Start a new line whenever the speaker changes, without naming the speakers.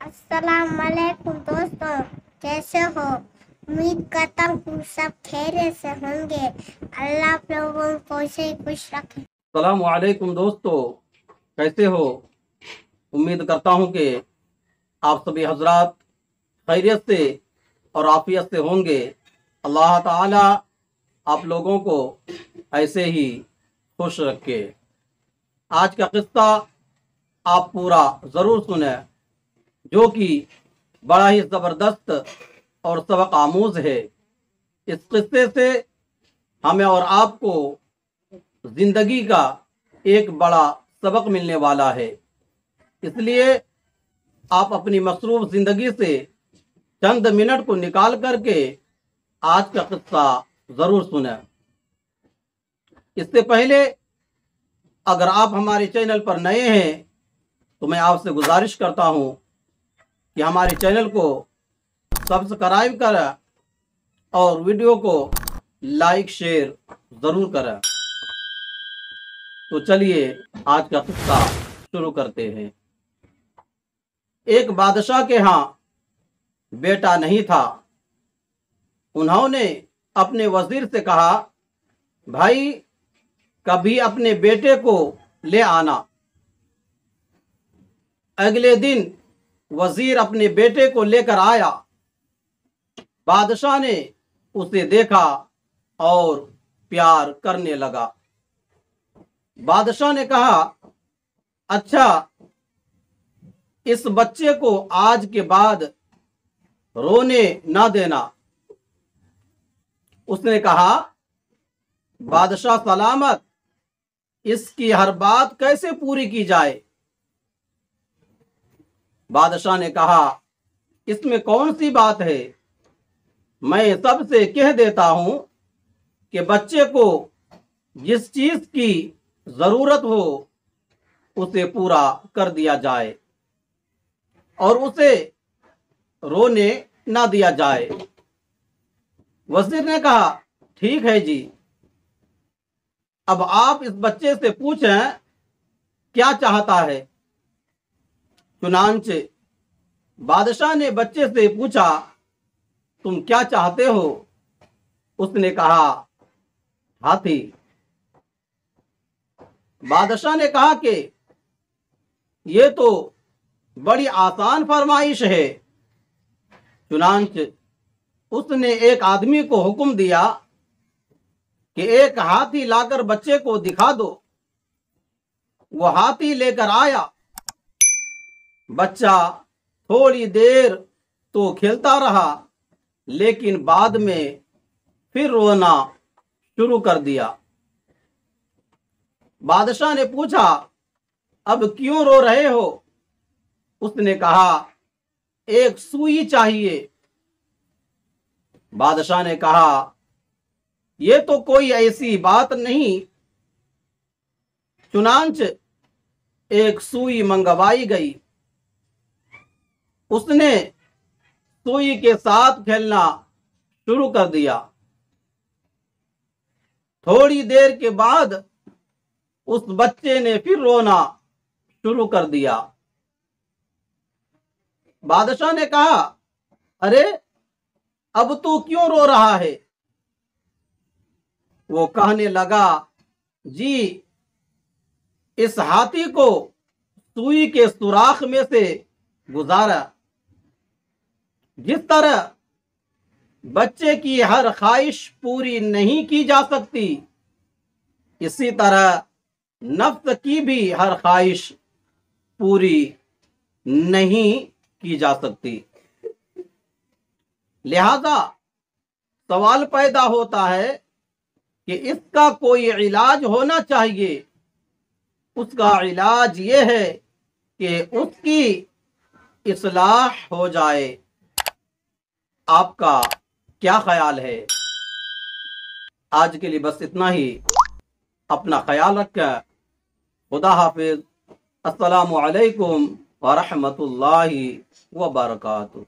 अस्सलाम वालेकुम दोस्तों, कैसे हो? उम्मीद करता हूँ सब खैरियत से होंगे। अल्लाह आप लोगों को ऐसे ही खुश रखे।
अस्सलाम वालेकुम दोस्तों, कैसे हो? उम्मीद करता हूँ कि आप सभी हजरात खैरियत से और आफियत से होंगे। अल्लाह ताला आप लोगों को ऐसे ही खुश रखे। आज का किस्सा आप पूरा ज़रूर सुने, जो कि बड़ा ही ज़बरदस्त और सबक आमूज है। इस किस्से से हमें और आपको जिंदगी का एक बड़ा सबक मिलने वाला है। इसलिए आप अपनी मसरूफ जिंदगी से चंद मिनट को निकाल करके आज का किस्सा जरूर सुने। इससे पहले अगर आप हमारे चैनल पर नए हैं तो मैं आपसे गुजारिश करता हूं कि हमारे चैनल को सब्सक्राइब करें और वीडियो को लाइक शेयर जरूर करें। तो चलिए आज का किस्सा शुरू करते हैं। एक बादशाह के यहाँ बेटा नहीं था। उन्होंने अपने वजीर से कहा, भाई कभी अपने बेटे को ले आना। अगले दिन वजीर अपने बेटे को लेकर आया। बादशाह ने उसे देखा और प्यार करने लगा। बादशाह ने कहा, अच्छा इस बच्चे को आज के बाद रोने ना देना। उसने कहा, बादशाह सलामत, इसकी हर बात कैसे पूरी की जाए? बादशाह ने कहा, इसमें कौन सी बात है? मैं सबसे कह देता हूं कि बच्चे को जिस चीज की जरूरत हो उसे पूरा कर दिया जाए और उसे रोने ना दिया जाए। वजीर ने कहा, ठीक है जी, अब आप इस बच्चे से पूछें क्या चाहता है। चुनांचे बादशाह ने बच्चे से पूछा, तुम क्या चाहते हो? उसने कहा, हाथी। बादशाह ने कहा कि ये तो बड़ी आसान फरमाइश है। चुनांचे उसने एक आदमी को हुक्म दिया कि एक हाथी लाकर बच्चे को दिखा दो। वो हाथी लेकर आया। बच्चा थोड़ी देर तो खेलता रहा, लेकिन बाद में फिर रोना शुरू कर दिया। बादशाह ने पूछा, अब क्यों रो रहे हो? उसने कहा, एक सुई चाहिए। बादशाह ने कहा, यह तो कोई ऐसी बात नहीं। चुनांच एक सुई मंगवाई गई। उसने सुई के साथ खेलना शुरू कर दिया। थोड़ी देर के बाद उस बच्चे ने फिर रोना शुरू कर दिया। बादशाह ने कहा, अरे अब तू क्यों रो रहा है? वो कहने लगा, जी इस हाथी को सुई के सुराख में से गुजारा। जिस तरह बच्चे की हर ख्वाहिश पूरी नहीं की जा सकती, इसी तरह नफ्स की भी हर ख्वाहिश पूरी नहीं की जा सकती। लिहाजा सवाल पैदा होता है कि इसका कोई इलाज होना चाहिए। उसका इलाज ये है कि उसकी इस्लाह हो जाए। आपका क्या ख्याल है? आज के लिए बस इतना ही। अपना ख्याल रखें। खुदा हाफिज। अस्सलामु अलैकुम व रहमतुल्लाहि व बरकातुहू।